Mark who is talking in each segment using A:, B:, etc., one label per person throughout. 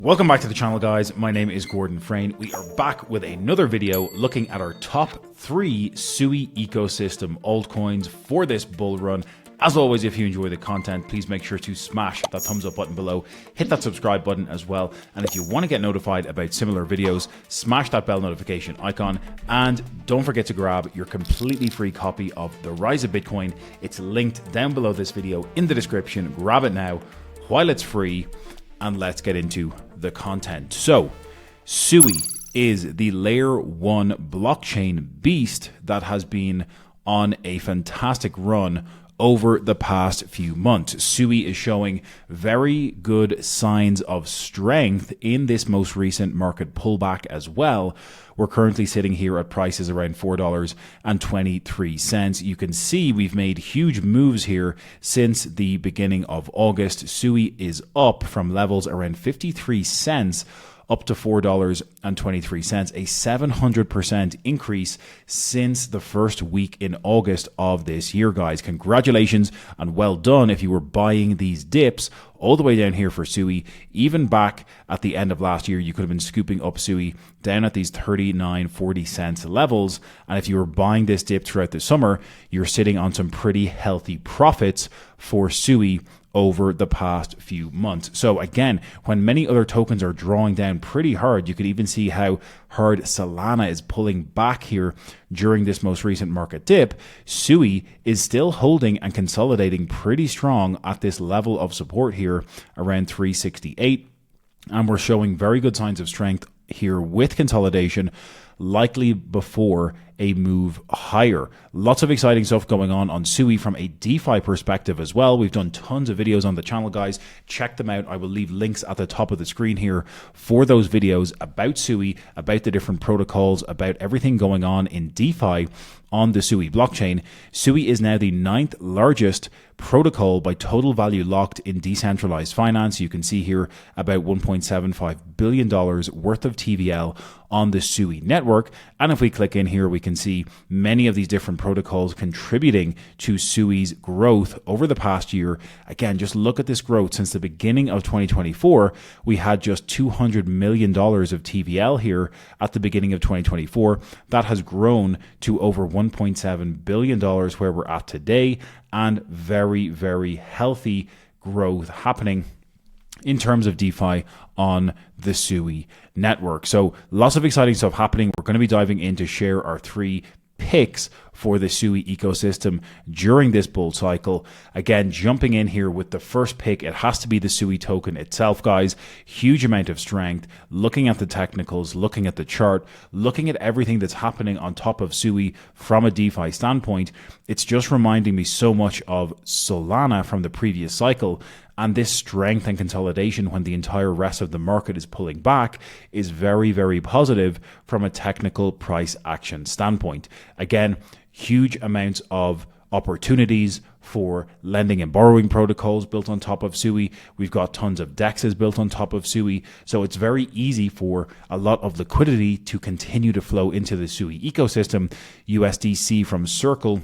A: Welcome back to the channel, guys. My name is Gordon Frayne. We are back with another video looking at our top 3 SUI ecosystem altcoins for this bull run. As always, if you enjoy the content, please make sure to smash that thumbs up button below, hit that subscribe button as well, and if you want to get notified about similar videos, smash that bell notification icon, and don't forget to grab your completely free copy of The Rise of Bitcoin. It's linked down below this video in the description. Grab it now while it's free, and let's get into the content. So, SUI is the layer 1 blockchain beast that has been on a fantastic run over the past few months. SUI is showing very good signs of strength in this most recent market pullback as well. We're currently sitting here at prices around $4.23. You can see we've made huge moves here since the beginning of August. SUI is up from levels around 53 cents up to $4.23, a 700% increase since the first week in August of this year, guys. Congratulations and well done if you were buying these dips all the way down here for SUI. Even back at the end of last year, you could have been scooping up SUI down at these 39-40 cents levels. And if you were buying this dip throughout the summer, you're sitting on some pretty healthy profits for SUI over the past few months. So again, when many other tokens are drawing down pretty hard, you could even see how hard Solana is pulling back here during this most recent market dip. SUI is still holding and consolidating pretty strong at this level of support here around 368. And we're showing very good signs of strength here with consolidation, likely before a move higher. Lots of exciting stuff going on SUI from a DeFi perspective as well. We've done tons of videos on the channel, guys. Check them out. I will leave links at the top of the screen here for those videos about SUI, about the different protocols, about everything going on in DeFi on the SUI blockchain. SUI is now the 9th largest protocol by total value locked in decentralized finance. You can see here about $1.75 billion worth of TVL on the SUI network. And if we click in here, we can see many of these different protocols contributing to SUI's growth over the past year. Again, just look at this growth since the beginning of 2024. We had just $200 million of TVL here at the beginning of 2024. That has grown to over $1.7 billion where we're at today, and very, very healthy growth happening in terms of DeFi on the SUI network. So lots of exciting stuff happening. We're going to be diving in to share our 3 picks for the SUI ecosystem during this bull cycle. Again, jumping in here with the first pick, it has to be the SUI token itself, guys. Huge amount of strength. Looking at the technicals, looking at the chart, looking at everything that's happening on top of SUI from a DeFi standpoint, it's just reminding me so much of Solana from the previous cycle. And this strength and consolidation when the entire rest of the market is pulling back is very, very positive from a technical price action standpoint. Again, huge amounts of opportunities for lending and borrowing protocols built on top of SUI. We've got tons of DEXs built on top of SUI. So it's very easy for a lot of liquidity to continue to flow into the SUI ecosystem. USDC from Circle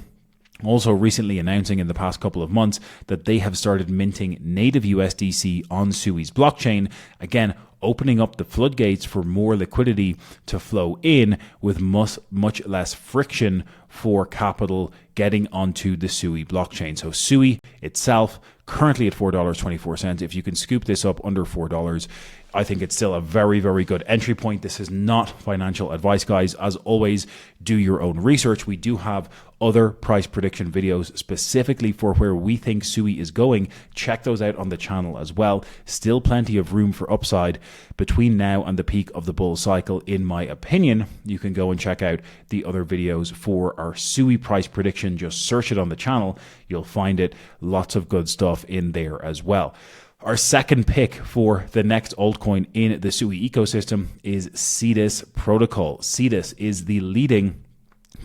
A: also recently announcing in the past couple of months that they have started minting native USDC on SUI's blockchain. Again, opening up the floodgates for more liquidity to flow in with much less friction for capital getting onto the SUI blockchain. So SUI itself currently at $4.24. If you can scoop this up under $4, I think it's still a very, very good entry point. This is not financial advice, guys. As always, do your own research. We do have other price prediction videos specifically for where we think SUI is going. Check those out on the channel as well. Still plenty of room for upside between now and the peak of the bull cycle, in my opinion. You can go and check out the other videos for our SUI price prediction. Just search it on the channel. You'll find it. Lots of good stuff in there as well. Our second pick for the next altcoin in the SUI ecosystem is Cetus protocol. Cetus is the leading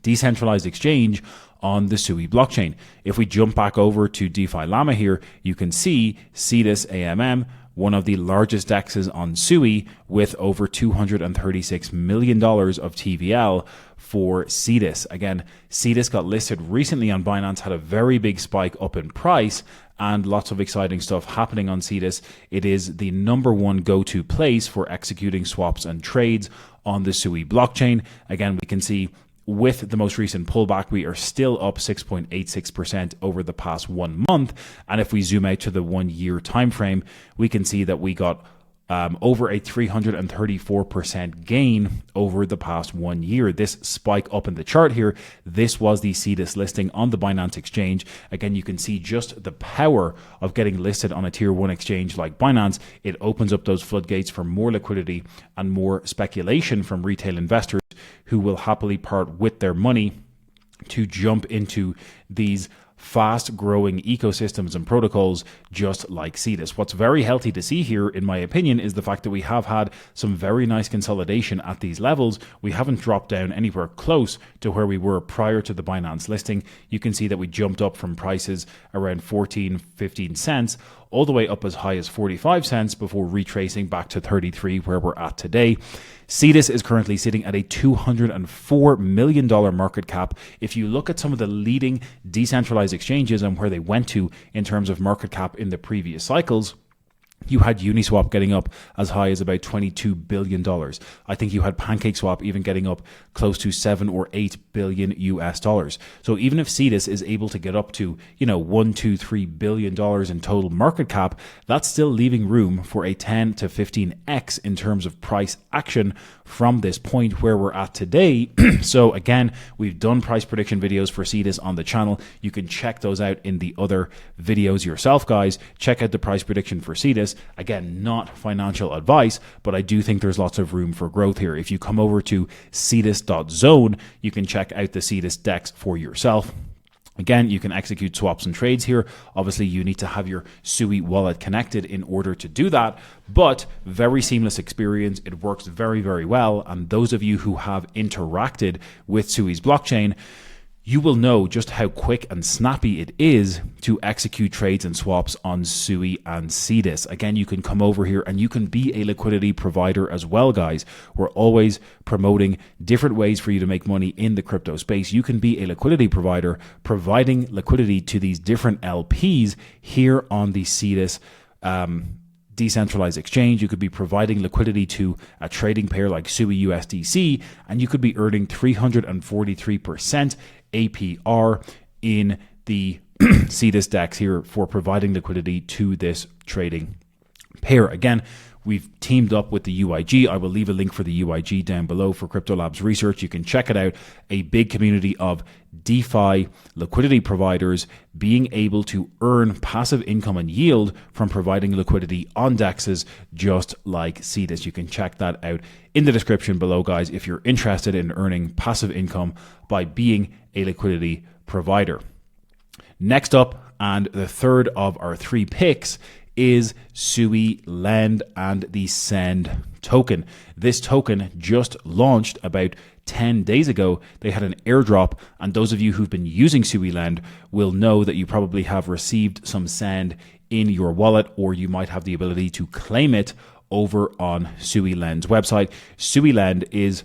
A: decentralized exchange on the SUI blockchain. If we jump back over to DeFi Llama here, you can see Cetus AMM one of the largest DEXs on SUI with over $236 million of TVL for Cetus. Again, Cetus got listed recently on Binance, had a very big spike up in price, and lots of exciting stuff happening on Cetus. It is the #1 go-to place for executing swaps and trades on the SUI blockchain. Again, we can see with the most recent pullback, we are still up 6.86% over the past 1 month. And if we zoom out to the 1 year time frame, we can see that we got over a 334% gain over the past 1 year. This spike up in the chart here, this was the Cetus listing on the Binance exchange. Again, you can see just the power of getting listed on a tier 1 exchange like Binance. It opens up those floodgates for more liquidity and more speculation from retail investors who will happily part with their money to jump into these fast growing ecosystems and protocols just like Cetus. What's very healthy to see here, in my opinion, is the fact that we have had some very nice consolidation at these levels. We haven't dropped down anywhere close to where we were prior to the Binance listing. You can see that we jumped up from prices around 14, 15 cents all the way up as high as 45 cents before retracing back to 33 where we're at today. Cetus is currently sitting at a $204 million market cap. If you look at some of the leading decentralized exchanges and where they went to in terms of market cap in the previous cycles, you had Uniswap getting up as high as about $22 billion. I think you had PancakeSwap even getting up close to 7 or 8 billion US dollars. So even if Cetus is able to get up to, $1, $2, $3 billion in total market cap, that's still leaving room for a 10 to 15x in terms of price action from this point where we're at today. So again, we've done price prediction videos for Cetus on the channel. You can check those out in the other videos yourself, guys. Check out the price prediction for Cetus. Again, not financial advice, but I do think there's lots of room for growth here. If you come over to cetus.zone, you can check out the Cetus DEX for yourself. Again, you can execute swaps and trades here. Obviously, you need to have your SUI wallet connected in order to do that, but very seamless experience. It works very, very well. And those of you who have interacted with SUI's blockchain, you will know just how quick and snappy it is to execute trades and swaps on SUI and Cetus. Again, you can come over here and you can be a liquidity provider as well, guys. We're always promoting different ways for you to make money in the crypto space. You can be a liquidity provider, providing liquidity to these different LPs here on the Cetus decentralized exchange. You could be providing liquidity to a trading pair like SUI USDC, and you could be earning 343% APR in the Cetus DEX here for providing liquidity to this trading pair. Again, we've teamed up with the UIG. I will leave a link for the UIG down below for Crypto Labs research. You can check it out. A big community of DeFi liquidity providers being able to earn passive income and yield from providing liquidity on DEXs just like Cetus. You can check that out in the description below, guys, if you're interested in earning passive income by being a liquidity provider. Next up, and the third of our 3 picks, is Suilend and the Send token. This token just launched about 10 days ago. They had an airdrop, and those of you who've been using Suilend will know that you probably have received some Send in your wallet, or you might have the ability to claim it over on Suilend's website. Suilend is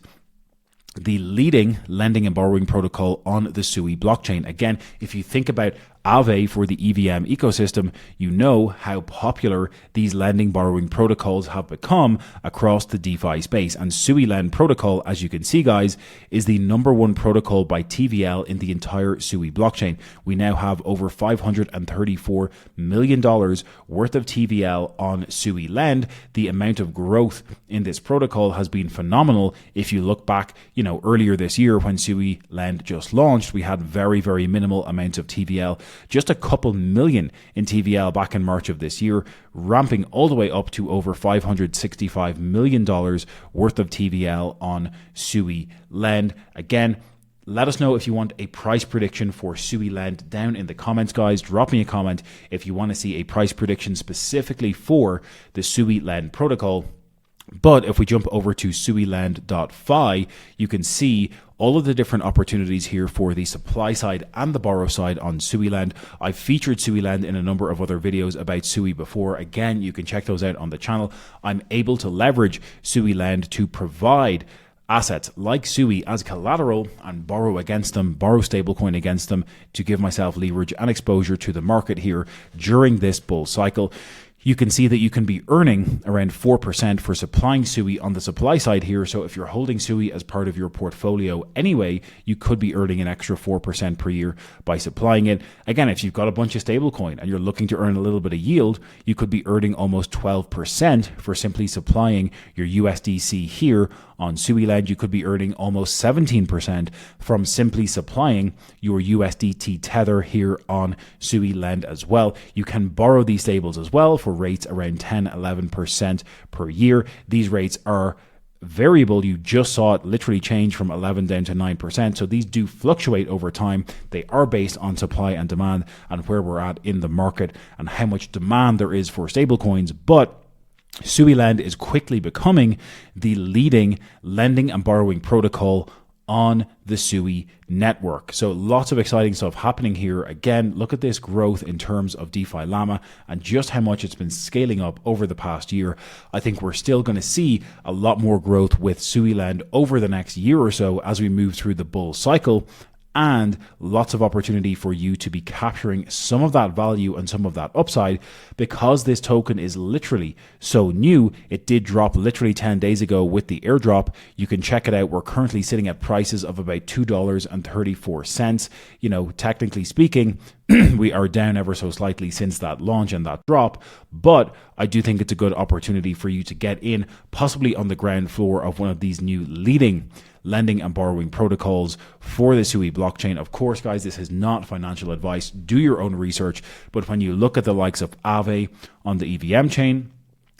A: the leading lending and borrowing protocol on the SUI blockchain. Again, if you think about Aave for the EVM ecosystem, you know how popular these lending borrowing protocols have become across the DeFi space. And Suilend protocol, as you can see, guys, is the #1 protocol by TVL in the entire SUI blockchain. We now have over $534 million worth of TVL on Suilend. The amount of growth in this protocol has been phenomenal. If you look back, earlier this year when Suilend just launched, we had very, very minimal amounts of TVL. Just a couple million in TVL back in March of this year, ramping all the way up to over $565 million worth of TVL on Suilend. Again, let us know if you want a price prediction for Suilend down in the comments, guys. Drop me a comment if you want to see a price prediction specifically for the Suilend protocol. But if we jump over to Suilend.fi, you can see all of the different opportunities here for the supply side and the borrow side on Suilend. I've featured Suilend in a number of other videos about SUI before. Again, you can check those out on the channel. I'm able to leverage Suilend to provide assets like SUI as collateral and borrow against them, borrow stablecoin against them to give myself leverage and exposure to the market here during this bull cycle. You can see that you can be earning around 4% for supplying SUI on the supply side here. So if you're holding SUI as part of your portfolio anyway, you could be earning an extra 4% per year by supplying it. Again, if you've got a bunch of stablecoin and you're looking to earn a little bit of yield, you could be earning almost 12% for simply supplying your USDC here on Suilend. You could be earning almost 17% from simply supplying your USDT tether here on Suilend as well. You can borrow these stables as well for rates around 10-11% per year. These rates are variable. You just saw it literally change from 11 down to 9%. So these do fluctuate over time. They are based on supply and demand and where we're at in the market and how much demand there is for stablecoins. But Suilend is quickly becoming the leading lending and borrowing protocol on the SUI network. So lots of exciting stuff happening here. Again, look at this growth in terms of DeFi Llama and just how much it's been scaling up over the past year. I think we're still going to see a lot more growth with Suilend over the next year or so as we move through the bull cycle, and lots of opportunity for you to be capturing some of that value and some of that upside because this token is literally so new. It did drop literally 10 days ago with the airdrop. You can check it out. We're currently sitting at prices of about $2.34. You know, technically speaking, we are down ever so slightly since that launch and that drop, but I do think it's a good opportunity for you to get in, possibly on the ground floor of one of these new leading lending and borrowing protocols for the SUI blockchain. Of course, guys, this is not financial advice. Do your own research. But when you look at the likes of Aave on the EVM chain,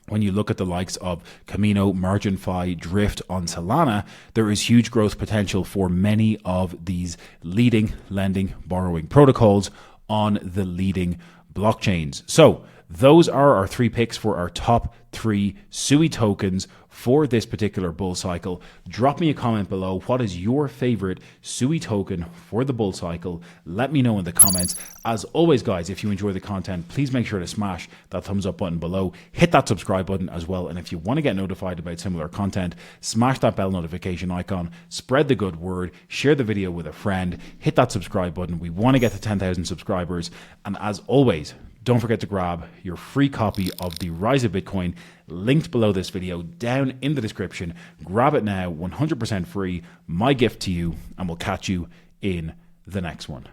A: when you look at the likes of Camino, MarginFi, Drift on Solana, there is huge growth potential for many of these leading lending borrowing protocols on the leading blockchains. So those are our 3 picks for our top 3 SUI tokens for this particular bull cycle. Drop me a comment below. What is your favorite SUI token for the bull cycle? Let me know in the comments. As always, guys, if you enjoy the content, please make sure to smash that thumbs up button below. Hit that subscribe button as well. And if you want to get notified about similar content, smash that bell notification icon, spread the good word, share the video with a friend, hit that subscribe button. We want to get to 10,000 subscribers. And as always, don't forget to grab your free copy of the Rise of Bitcoin linked below this video down in the description. Grab it now, 100% free, my gift to you, and we'll catch you in the next one.